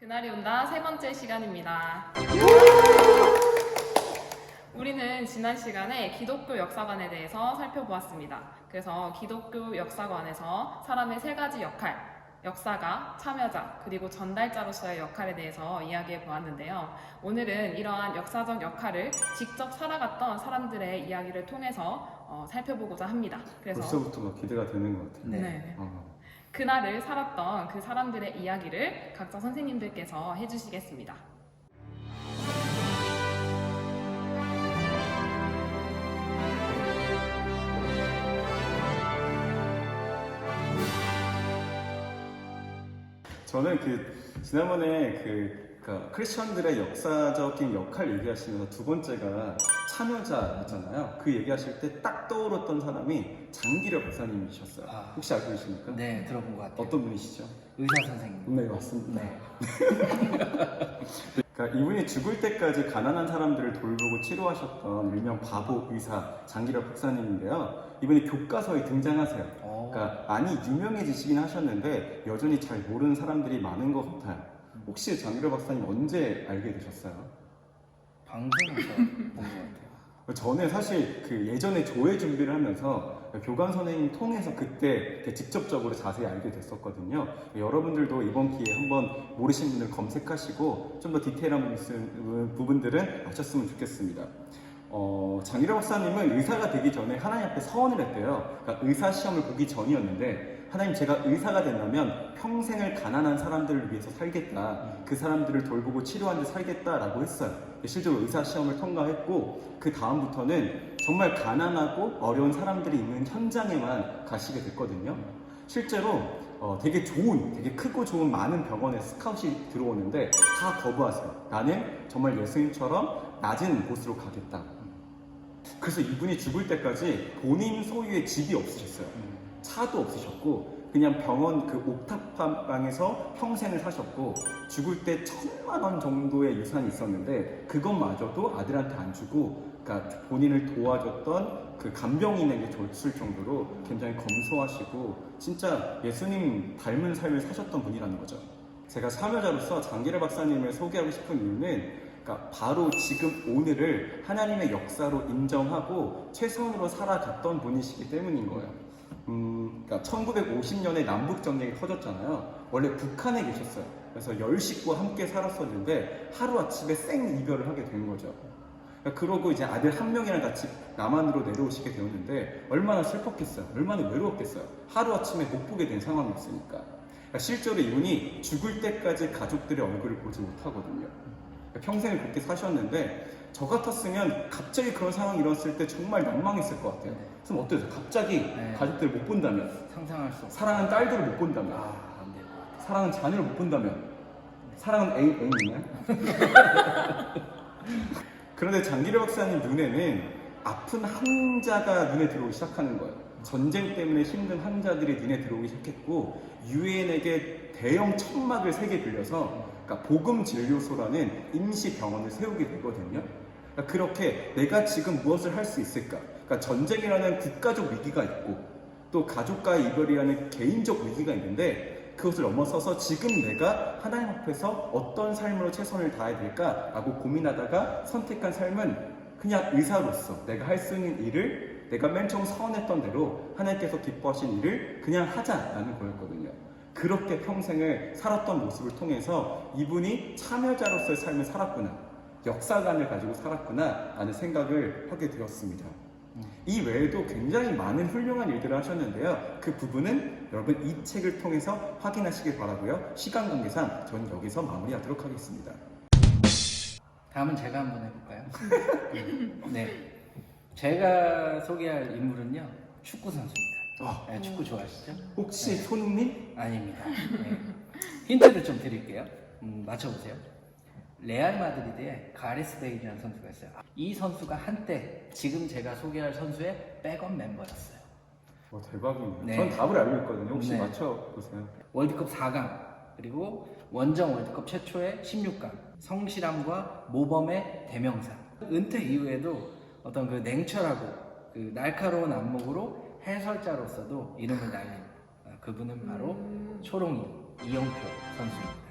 그날이 온다 세 번째 시간입니다. 우리는 지난 시간에 기독교 역사관에 대해서 살펴보았습니다. 그래서 기독교 역사관에서 사람의 세 가지 역할, 역사가, 참여자, 그리고 전달자로서의 역할에 대해서 이야기해 보았는데요. 오늘은 이러한 역사적 역할을 직접 살아갔던 사람들의 이야기를 통해서 살펴보고자 합니다. 그래서 벌써부터 막 기대가 되는 것 같아요. 네. 그날을 살았던 그 사람들의 이야기를 각자 선생님들께서 해주시겠습니다. 저는 지난번에 크리스천들의 역사적인 역할 얘기하시면서 두 번째가 참여자였잖아요. 그 얘기하실 때 딱 떠오르던 사람이 장기려 박사님이셨어요. 혹시 알고 계십니까? 네, 들어본 것 같아요. 어떤 분이시죠? 의사 선생님. 네, 맞습니다. 네. 그러니까 이분이 죽을 때까지 가난한 사람들을 돌보고 치료하셨던 일명 바보 의사 장기려 박사님인데요. 이분이 교과서에 등장하세요. 그러니까 많이 유명해지시긴 하셨는데 여전히 잘 모르는 사람들이 많은 것 같아요. 혹시 장기려 박사님 언제 알게 되셨어요? 방송에서 본 것 같아요. 저는 사실 예전에 조회 준비를 하면서 교감 선생님 통해서 그때 이렇게 직접적으로 자세히 알게 됐었거든요. 여러분들도 이번 기회에 한번 모르신 분들 검색하시고 좀 더 디테일한 부분들은 아셨으면 좋겠습니다. 장기려 박사님은 의사가 되기 전에 하나님 앞에 서원을 했대요. 그러니까 의사 시험을 보기 전이었는데 하나님, 제가 의사가 된다면 평생을 가난한 사람들을 위해서 살겠다. 그 사람들을 돌보고 치료하는 데 살겠다라고 했어요. 실제로 의사 시험을 통과했고 그 다음부터는 정말 가난하고 어려운 사람들이 있는 현장에만 가시게 됐거든요. 실제로 되게 크고 좋은 많은 병원에 스카웃이 들어오는데 다 거부하세요. 나는 정말 예수님처럼 낮은 곳으로 가겠다. 그래서 이분이 죽을 때까지 본인 소유의 집이 없으셨어요. 차도 없으셨고 그냥 병원 옥탑방에서 평생을 사셨고 죽을 때 1,000만 원 정도의 유산이 있었는데 그것마저도 아들한테 안 주고, 그러니까 본인을 도와줬던 그 간병인에게 줬을 정도로 굉장히 검소하시고 진짜 예수님 닮은 삶을 사셨던 분이라는 거죠. 제가 참여자로서 장기려 박사님을 소개하고 싶은 이유는 바로 지금 오늘을 하나님의 역사로 인정하고 최선으로 살아갔던 분이시기 때문인 거예요. 1950년에 남북전쟁이 터졌잖아요. 원래 북한에 계셨어요. 그래서 10식구와 함께 살았었는데 하루아침에 생 이별을 하게 된 거죠. 그러고 이제 아들 한 명이랑 같이 남한으로 내려오시게 되었는데 얼마나 슬펐겠어요. 얼마나 외로웠겠어요. 하루아침에 못 보게 된 상황이었으니까. 실제로 이분이 죽을 때까지 가족들의 얼굴을 보지 못하거든요. 평생을 그렇게 사셨는데 저 같았으면 갑자기 그런 상황이 일어났을 때 정말 난망했을 것 같아요. 그럼 어때요? 갑자기 가족들을 못 본다면, 상상할 수 없어요. 사랑하는 딸들을 못 본다면, 안 돼요. 사랑하는 자녀를 못 본다면, 사랑하는 애인이냐? 그런데 장기려 박사님 눈에는 아픈 환자가 눈에 들어오기 시작하는 거예요. 전쟁 때문에 힘든 환자들이 눈에 들어오기 시작했고 유엔에게 대형 천막을 3개 빌려서 복음 진료소라는 임시 병원을 세우게 되거든요. 그렇게 내가 지금 무엇을 할 수 있을까? 전쟁이라는 국가적 위기가 있고 또 가족과의 이별이라는 개인적 위기가 있는데 그것을 넘어서서 지금 내가 하나님 앞에서 어떤 삶으로 최선을 다해야 될까라고 고민하다가 선택한 삶은 그냥 의사로서 내가 할 수 있는 일을 내가 맨 처음 서원했던 대로 하나님께서 기뻐하신 일을 그냥 하자라는 거였거든요. 그렇게 평생을 살았던 모습을 통해서 이분이 참여자로서의 삶을 살았구나, 역사관을 가지고 살았구나 라는 생각을 하게 되었습니다. 이 외에도 굉장히 많은 훌륭한 일들을 하셨는데요. 그 부분은 여러분 이 책을 통해서 확인하시길 바라고요. 시간 관계상 저는 여기서 마무리하도록 하겠습니다. 다음은 제가 한번 해볼까요? 네, 제가 소개할 인물은요, 축구 선수입니다. 네, 축구 좋아하시죠? 혹시 손흥민? 아닙니다. 네. 힌트를 좀 드릴게요. 맞춰보세요. 레알 마드리드에 가레스 베일이라는 선수가 있어요. 이 선수가 한때 지금 제가 소개할 선수의 백업 멤버였어요. 대박이네요. 네. 전 답을 알고 있거든요. 혹시 네. 맞춰보세요. 월드컵 4강, 그리고 원정 월드컵 최초의 16강, 성실함과 모범의 대명사. 은퇴 이후에도 어떤 그 냉철하고 그 날카로운 안목으로 해설자로서도 이름을 날린 그분은 바로 초롱이 이영표 선수입니다.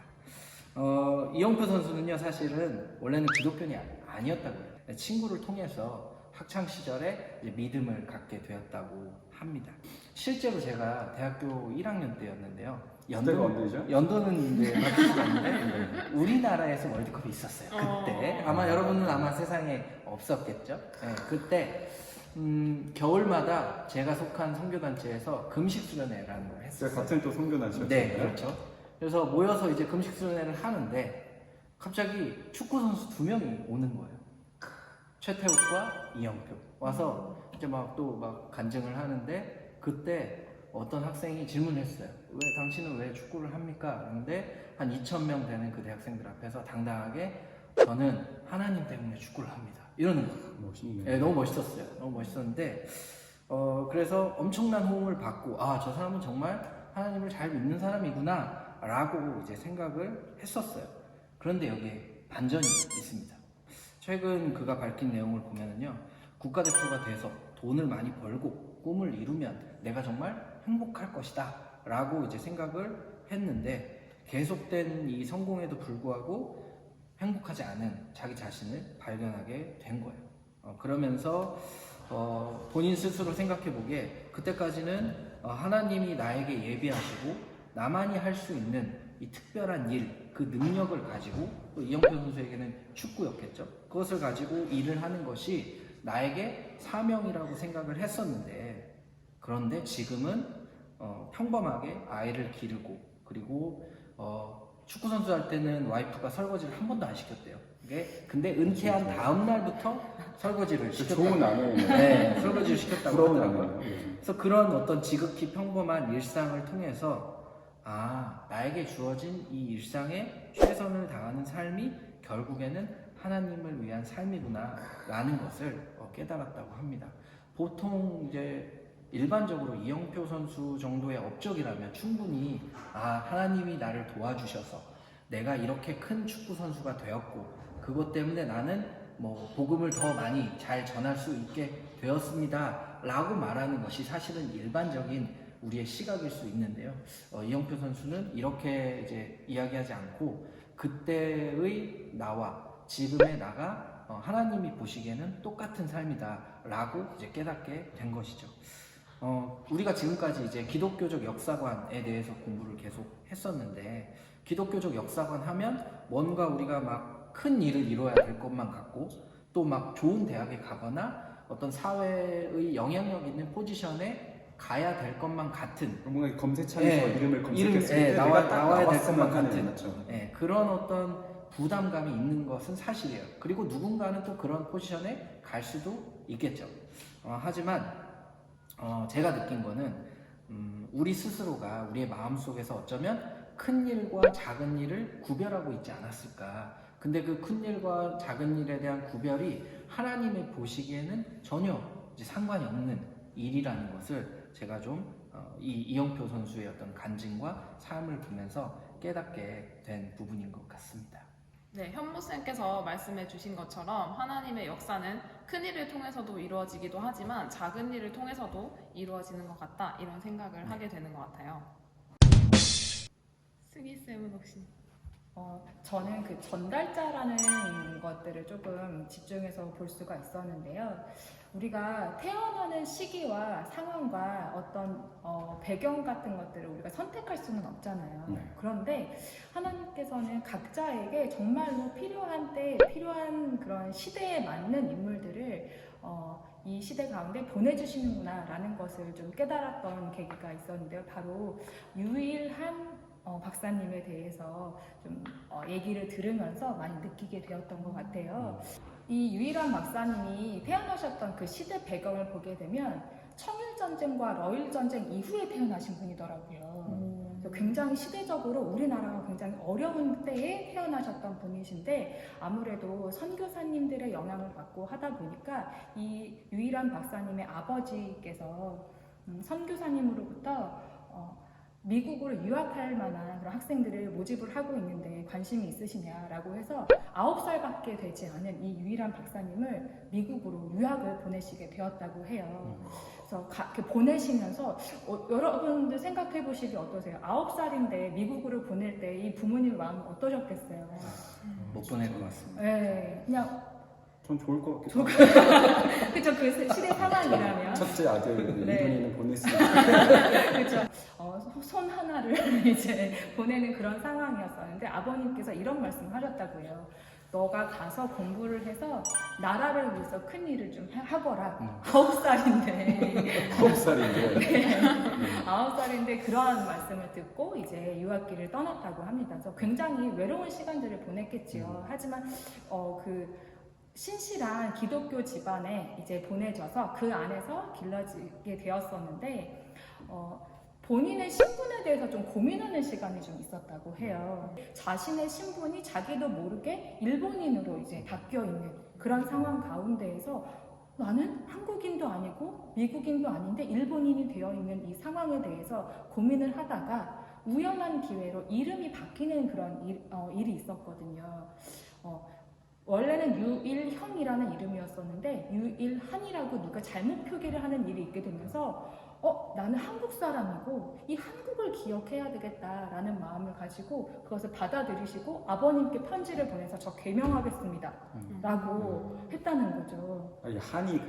이영표 선수는요, 사실은 원래는 기독교인이 아니었다고 해요. 친구를 통해서 학창 시절에 이제 믿음을 갖게 되었다고 합니다. 실제로 제가 대학교 1학년 때였는데요. 그때가 언제죠? 연도는 이제 맞추지 않는데 우리나라에서 월드컵이 있었어요. 그때 아마 여러분은 아마 세상에 없었겠죠. 네, 그때 겨울마다 제가 속한 선교단체에서 금식 수련회라는 걸 했어요. 제가 같은 또 선교단체였어요. 네, 그렇죠. 그래서 모여서 이제 금식 수련회를 하는데 갑자기 축구 선수 2명이 오는 거예요. 최태욱과 이영표 와서 이제 막 또 막 간증을 하는데 그때 어떤 학생이 질문했어요. 왜 당신은 왜 축구를 합니까? 그런데 한 2,000명 되는 그 대학생들 앞에서 당당하게 저는 하나님 때문에 축구를 합니다. 이러는 거예요. 멋있네요. 네, 너무 멋있었어요. 너무 멋있었는데 그래서 엄청난 호응을 받고 아, 저 사람은 정말 하나님을 잘 믿는 사람이구나 라고 이제 생각을 했었어요. 그런데 여기에 반전이 있습니다. 최근 그가 밝힌 내용을 보면은요, 국가대표가 돼서 돈을 많이 벌고 꿈을 이루면 내가 정말 행복할 것이다 라고 이제 생각을 했는데 계속된 이 성공에도 불구하고 행복하지 않은 자기 자신을 발견하게 된 거예요. 그러면서 본인 스스로 생각해 보기에 그때까지는 하나님이 나에게 예비하시고 나만이 할 수 있는 이 특별한 일, 그 능력을 가지고 또 이영표 선수에게는 축구였겠죠. 그것을 가지고 일을 하는 것이 나에게 사명이라고 생각을 했었는데 그런데 지금은 평범하게 아이를 기르고 그리고 축구 선수 할 때는 와이프가 설거지를 한 번도 안 시켰대요. 근데 은퇴한 다음 날부터 설거지를 시켰다고. 좋은 아내예요. 네, 설거지를 시켰다고 부러운 하더라고요. 아내예요. 그래서 그런 어떤 지극히 평범한 일상을 통해서 아, 나에게 주어진 이 일상에 최선을 다하는 삶이 결국에는 하나님을 위한 삶이구나 라는 것을 깨달았다고 합니다. 보통 이제 일반적으로 이영표 선수 정도의 업적이라면 충분히 아, 하나님이 나를 도와주셔서 내가 이렇게 큰 축구 선수가 되었고 그것 때문에 나는 뭐 복음을 더 많이 잘 전할 수 있게 되었습니다 라고 말하는 것이 사실은 일반적인 우리의 시각일 수 있는데요. 이영표 선수는 이렇게 이제 이야기하지 않고 그때의 나와 지금의 나가 하나님이 보시기에는 똑같은 삶이다라고 이제 깨닫게 된 것이죠. 우리가 지금까지 이제 기독교적 역사관에 대해서 공부를 계속 했었는데 기독교적 역사관 하면 뭔가 우리가 막 큰 일을 이뤄야 될 것만 같고 또 막 좋은 대학에 가거나 어떤 사회의 영향력 있는 포지션에 가야 될 것만 같은 뭔가 검색창에서 네, 이름을 검색했을 때 나와야 될 나왔으면 것만 하는, 같은 맞죠? 그런 어떤 부담감이 있는 것은 사실이에요. 그리고 누군가는 또 그런 포지션에 갈 수도 있겠죠. 하지만 제가 느낀 거는 우리 스스로가 우리의 마음속에서 어쩌면 큰 일과 작은 일을 구별하고 있지 않았을까. 근데 그 큰 일과 작은 일에 대한 구별이 하나님이 보시기에는 전혀 이제 상관이 없는 일이라는 것을 제가 좀 이영표 선수의 어떤 간증과 삶을 보면서 깨닫게 된 부분인 것 같습니다. 네, 현무쌤께서 말씀해 주신 것처럼 하나님의 역사는 큰 일을 통해서도 이루어지기도 하지만 작은 일을 통해서도 이루어지는 것 같다 이런 생각을 하게 되는 것 같아요. 승희쌤은 혹시? 저는 그 전달자라는 것들을 조금 집중해서 볼 수가 있었는데요. 우리가 태어나는 시기와 상황과 어떤 배경 같은 것들을 우리가 선택할 수는 없잖아요. 네. 그런데 하나님께서는 각자에게 정말로 필요한 때 필요한 그런 시대에 맞는 인물들을 이 시대 가운데 보내주시는구나 라는 것을 좀 깨달았던 계기가 있었는데요. 바로 유일한 박사님에 대해서 좀 얘기를 들으면서 많이 느끼게 되었던 것 같아요. 이 유일한 박사님이 태어나셨던 그 시대 배경을 보게 되면 청일전쟁과 러일전쟁 이후에 태어나신 분이더라고요. 그래서 굉장히 시대적으로 우리나라가 굉장히 어려운 때에 태어나셨던 분이신데 아무래도 선교사님들의 영향을 받고 하다 보니까 이 유일한 박사님의 아버지께서 선교사님으로부터 미국으로 유학할 만한 그런 학생들을 모집을 하고 있는데 관심이 있으시냐라고 해서 9살밖에 되지 않은 이 유일한 박사님을 미국으로 유학을 보내시게 되었다고 해요. 그래서 이렇게 보내시면서 여러분들 생각해 보시기 어떠세요? 9살인데 미국으로 보낼 때 이 부모님 마음 어떠셨겠어요? 못 보낼 것 같습니다. 네, 그냥 전 좋을 것 같기도 하고. 그쵸, 그 시대 상황이라면 첫째 아들 네. 이분이는 보냈으니까. 그렇죠. 손 하나를 이제 보내는 그런 상황이었었는데 아버님께서 이런 말씀을 하셨다고 해요. 너가 가서 공부를 해서 나라를 위해서 큰 일을 좀 하거라. 9살인데 9살인데. 9살인데 그러한 말씀을 듣고 이제 유학길을 떠났다고 합니다. 그래서 굉장히 외로운 시간들을 보냈겠지요. 하지만 그 신실한 기독교 집안에 이제 보내져서 그 안에서 길러지게 되었었는데 본인의 신분에 대해서 좀 고민하는 시간이 좀 있었다고 해요. 자신의 신분이 자기도 모르게 일본인으로 이제 바뀌어 있는 그런 상황 가운데에서 나는 한국인도 아니고 미국인도 아닌데 일본인이 되어 있는 이 상황에 대해서 고민을 하다가 우연한 기회로 이름이 바뀌는 그런 일이 있었거든요. 원래는 유일형이라는 이름이었었는데 유일한이라고 누가 잘못 표기를 하는 일이 있게 되면서 나는 한국 사람이고 이 한국을 기억해야 되겠다라는 마음을 가지고 그것을 받아들이시고 아버님께 편지를 보내서 저 개명하겠습니다 라고 했다는 거죠. 아니, 한이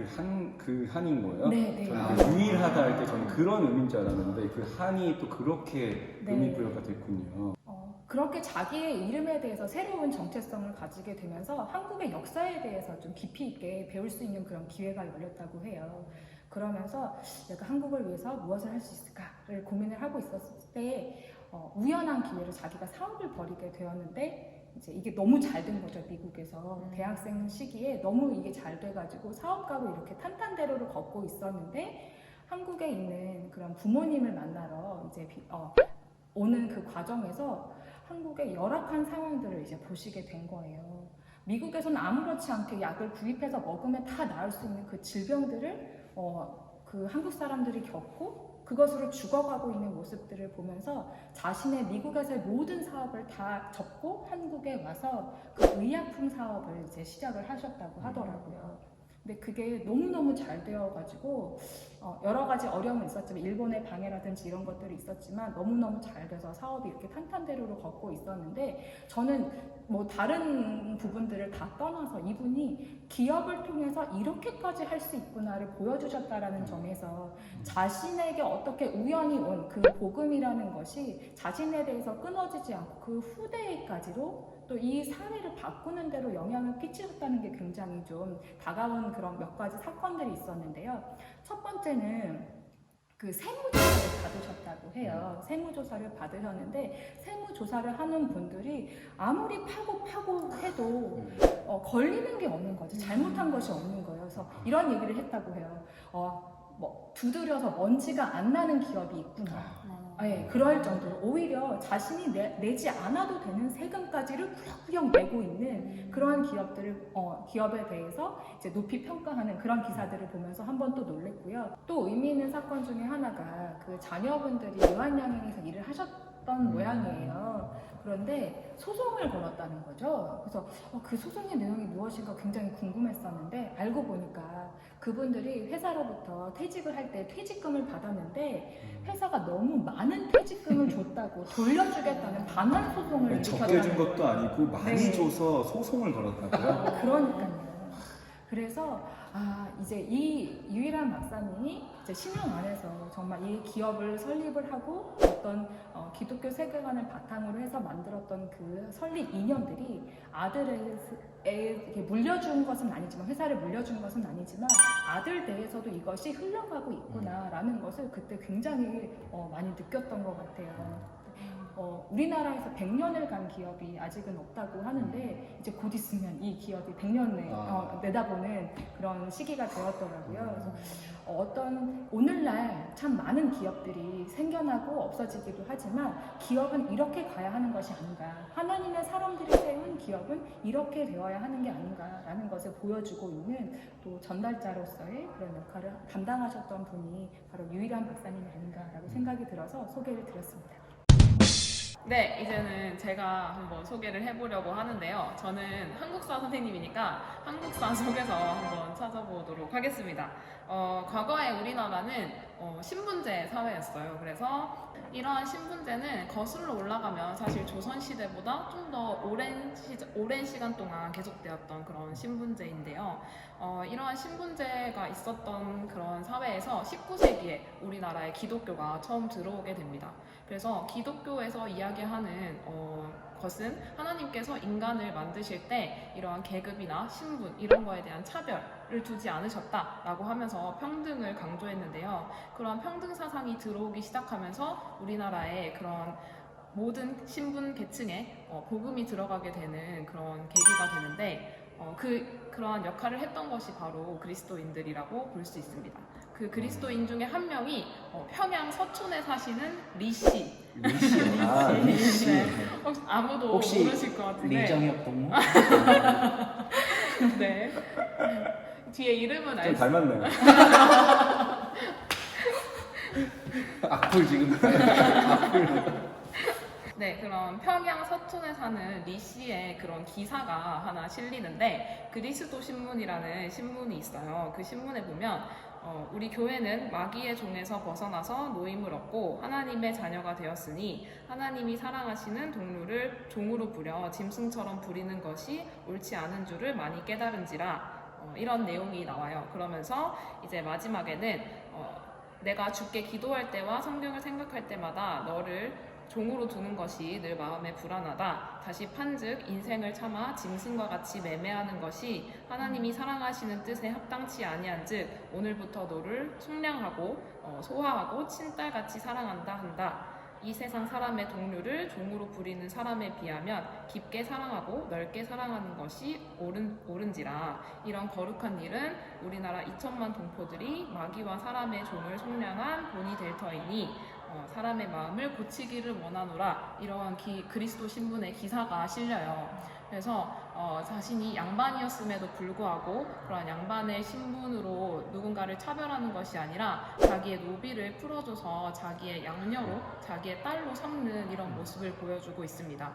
그 한인 거예요? 네. 저는 그 유일하다 할 때 저는 그런 의미인 줄 알았는데 그 한이 또 그렇게 네. 의미 부여가 됐군요. 그렇게 자기의 이름에 대해서 새로운 정체성을 가지게 되면서 한국의 역사에 대해서 좀 깊이 있게 배울 수 있는 그런 기회가 열렸다고 해요. 그러면서 내가 한국을 위해서 무엇을 할 수 있을까를 고민을 하고 있었을 때 우연한 기회로 자기가 사업을 벌이게 되었는데 이제 이게 너무 잘 된 거죠. 미국에서 대학생 시기에 너무 이게 잘 돼가지고 사업가로 이렇게 탄탄대로를 걷고 있었는데 한국에 있는 그런 부모님을 만나러 이제 오는 그 과정에서 한국의 열악한 상황들을 이제 보시게 된 거예요. 미국에서는 아무렇지 않게 약을 구입해서 먹으면 다 나을 수 있는 그 질병들을 그 한국 사람들이 겪고 그것으로 죽어가고 있는 모습들을 보면서 자신의 미국에서의 모든 사업을 다 접고 한국에 와서 그 의약품 사업을 이제 시작을 하셨다고 하더라고요. 근데 그게 너무너무 잘 되어가지고 여러 가지 어려움은 있었지만 일본의 방해라든지 이런 것들이 있었지만 너무너무 잘 돼서 사업이 이렇게 탄탄대로로 걷고 있었는데 저는 뭐 다른 부분들을 다 떠나서 이분이 기업을 통해서 이렇게까지 할 수 있구나를 보여주셨다라는 점에서 자신에게 어떻게 우연히 온 그 복음이라는 것이 자신에 대해서 끊어지지 않고 그 후대에까지로 또 이 사회를 바꾸는 대로 영향을 끼치셨다는 게 굉장히 좀 다가온 그런 몇 가지 사건들이 있었는데요. 첫 번째는 그 세무조사를 받으셨다고 해요. 세무조사를 받으셨는데 세무조사를 하는 분들이 아무리 파고 해도 걸리는 게 없는 거죠. 잘못한 것이 없는 거예요. 그래서 이런 얘기를 했다고 해요. 뭐 두드려서 먼지가 안 나는 기업이 있구나. 네, 그럴 정도로 오히려 자신이 내지 않아도 되는 세금까지를 꾸역꾸역 내고 있는 그러한 기업에 대해서 이제 높이 평가하는 그런 기사들을 보면서 한 번 또 놀랬고요. 또 의미 있는 사건 중에 하나가 그 자녀분들이 유한양행에서 일을 하셨던 모양이에요. 그런데 소송을 걸었다는 거죠. 그래서 그 소송의 내용이 무엇인가 굉장히 궁금했었는데 알고 보니까 그분들이 회사로부터 퇴직을 할 때 퇴직금을 받았는데 회사가 너무 많은 퇴직금을 줬다고 돌려주겠다는 반환 소송을 적게 준 일으켰다는 것도 거예요. 아니고 많이 네. 줘서 소송을 걸었다고요? 그러니까요. 그래서 이제 이 유일한 박사님이 이제 10년 안에서 정말 이 기업을 설립을 하고 어떤 기독교 세계관을 바탕으로 해서 만들었던 그 설립 이념들이 아들에게 물려준 것은 아니지만 회사를 물려준 것은 아니지만 아들 내에서도 이것이 흘러가고 있구나라는 것을 그때 굉장히 많이 느꼈던 것 같아요. 우리나라에서 100년을 간 기업이 아직은 없다고 하는데 이제 곧 있으면 이 기업이 100년을 내다보는 그런 시기가 되었더라고요. 그래서 오늘날 참 많은 기업들이 생겨나고 없어지기도 하지만 기업은 이렇게 가야 하는 것이 아닌가, 하나님의 사람들이 세운 기업은 이렇게 되어야 하는 게 아닌가라는 것을 보여주고 있는 또 전달자로서의 그런 역할을 담당하셨던 분이 바로 유일한 박사님이 아닌가라고 생각이 들어서 소개를 드렸습니다. 네, 이제는 제가 한번 소개를 해보려고 하는데요. 저는 한국사 선생님이니까 한국사 속에서 한번 찾아보도록 하겠습니다. 과거에 우리나라는 신분제 사회였어요. 그래서 이러한 신분제는 거슬러 올라가면 사실 조선시대보다 좀 더 오랜 시간 동안 계속되었던 그런 신분제인데요. 이러한 신분제가 있었던 그런 사회에서 19세기에 우리나라에 기독교가 처음 들어오게 됩니다. 그래서 기독교에서 이야기하는 것은 하나님께서 인간을 만드실 때 이러한 계급이나 신분 이런 거에 대한 차별을 두지 않으셨다라고 하면서 평등을 강조했는데요. 그런 평등 사상이 들어오기 시작하면서 우리나라에 그런 모든 신분 계층에 복음이 들어가게 되는 그런 계기가 되는데 그러한 역할을 했던 것이 바로 그리스도인들이라고 볼 수 있습니다. 그 그리스도인 중에 한 명이 평양 서촌에 사시는 리씨. 리씨. 네. 아무도 혹시 모르실 것 같은데. 리정혁 동무? 네. 뒤에 이름은 좀 알 수. 닮았네요. 악플 지금. 악플. 네, 그럼 평양 서촌에 사는 리 씨의 그런 기사가 하나 실리는데 그리스도 신문이라는 신문이 있어요. 그 신문에 보면 우리 교회는 마귀의 종에서 벗어나서 노임을 얻고 하나님의 자녀가 되었으니 하나님이 사랑하시는 동료를 종으로 부려 짐승처럼 부리는 것이 옳지 않은 줄을 많이 깨달은지라 이런 내용이 나와요. 그러면서 이제 마지막에는 내가 주께 기도할 때와 성경을 생각할 때마다 너를 종으로 두는 것이 늘 마음에 불안하다. 다시 판즉 인생을 참아 짐승과 같이 매매하는 것이 하나님이 사랑하시는 뜻에 합당치 아니한즉 오늘부터 너를 속량하고 소화하고 친딸같이 사랑한다 한다. 이 세상 사람의 동료를 종으로 부리는 사람에 비하면 깊게 사랑하고 넓게 사랑하는 것이 옳은지라. 이런 거룩한 일은 우리나라 2천만 동포들이 마귀와 사람의 종을 속량한 본이 될 터이니 사람의 마음을 고치기를 원하노라. 이러한 그리스도 신분의 기사가 실려요. 그래서 자신이 양반이었음에도 불구하고 그런 양반의 신분으로 누군가를 차별하는 것이 아니라 자기의 노비를 풀어줘서 자기의 양녀로 자기의 딸로 삼는 이런 모습을 보여주고 있습니다.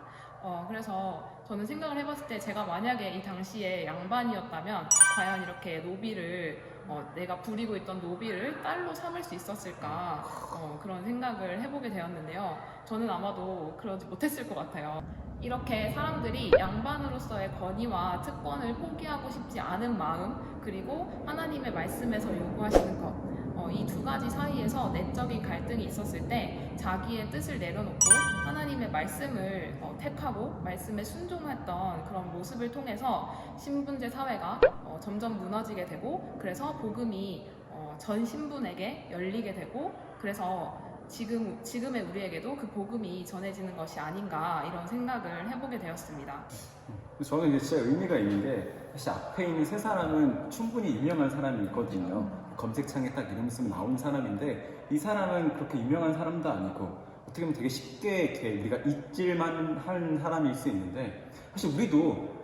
그래서 저는 생각을 해봤을 때 제가 만약에 이 당시에 양반이었다면 과연 이렇게 노비를 내가 부리고 있던 노비를 딸로 삼을 수 있었을까 그런 생각을 해보게 되었는데요. 저는 아마도 그러지 못했을 것 같아요. 이렇게 사람들이 양반으로서의 권위와 특권을 포기하고 싶지 않은 마음, 그리고 하나님의 말씀에서 요구하시는 것, 이 두 가지 사이에서 내적인 갈등이 있었을 때 자기의 뜻을 내려놓고 하나님의 말씀을 택하고 말씀에 순종했던 그런 모습을 통해서 신분제 사회가 점점 무너지게 되고, 그래서 복음이 전 신분에게 열리게 되고, 그래서 지금의 우리에게도 그 복음이 전해지는 것이 아닌가 이런 생각을 해보게 되었습니다. 저는 이게 진짜 의미가 있는 게 사실 앞에 있는 세 사람은 충분히 유명한 사람이 있거든요. 검색창에 딱 이름 쓰면 나오는 사람인데 이 사람은 그렇게 유명한 사람도 아니고 어떻게 보면 되게 쉽게 이렇게 우리가 잊질만 한 사람일 수 있는데 사실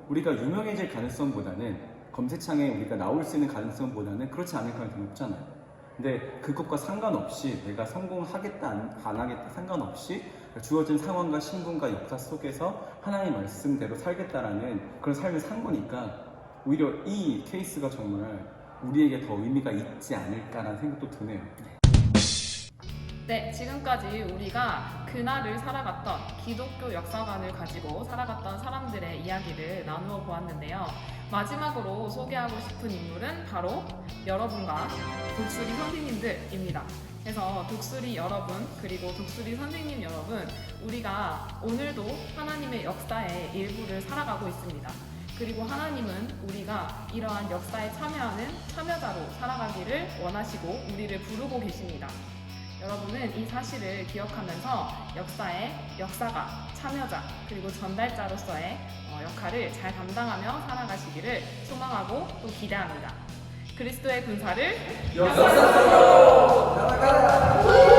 우리가 유명해질 가능성보다는 검색창에 우리가 나올 수 있는 가능성보다는 그렇지 않을 가능성이 높잖아요. 근데 그것과 상관없이 내가 성공하겠다 안 하겠다 상관없이 주어진 상황과 신분과 역사 속에서 하나님의 말씀대로 살겠다라는 그런 삶을 산 거니까 오히려 이 케이스가 정말 우리에게 더 의미가 있지 않을까라는 생각도 드네요. 네, 지금까지 우리가 그날을 살아갔던 기독교 역사관을 가지고 살아갔던 사람들의 이야기를 나누어 보았는데요. 마지막으로 소개하고 싶은 인물은 바로 여러분과 독수리 선생님들입니다. 그래서 독수리 여러분, 그리고 독수리 선생님 여러분, 우리가 오늘도 하나님의 역사의 일부를 살아가고 있습니다. 그리고 하나님은 우리가 이러한 역사에 참여하는 참여자로 살아가기를 원하시고 우리를 부르고 계십니다. 여러분은 이 사실을 기억하면서 역사의 역사가, 참여자, 그리고 전달자로서의 역할을 잘 감당하며 살아가시기를 소망하고 또 기대합니다. 그리스도의 군사를 역사 속으로 나아가라!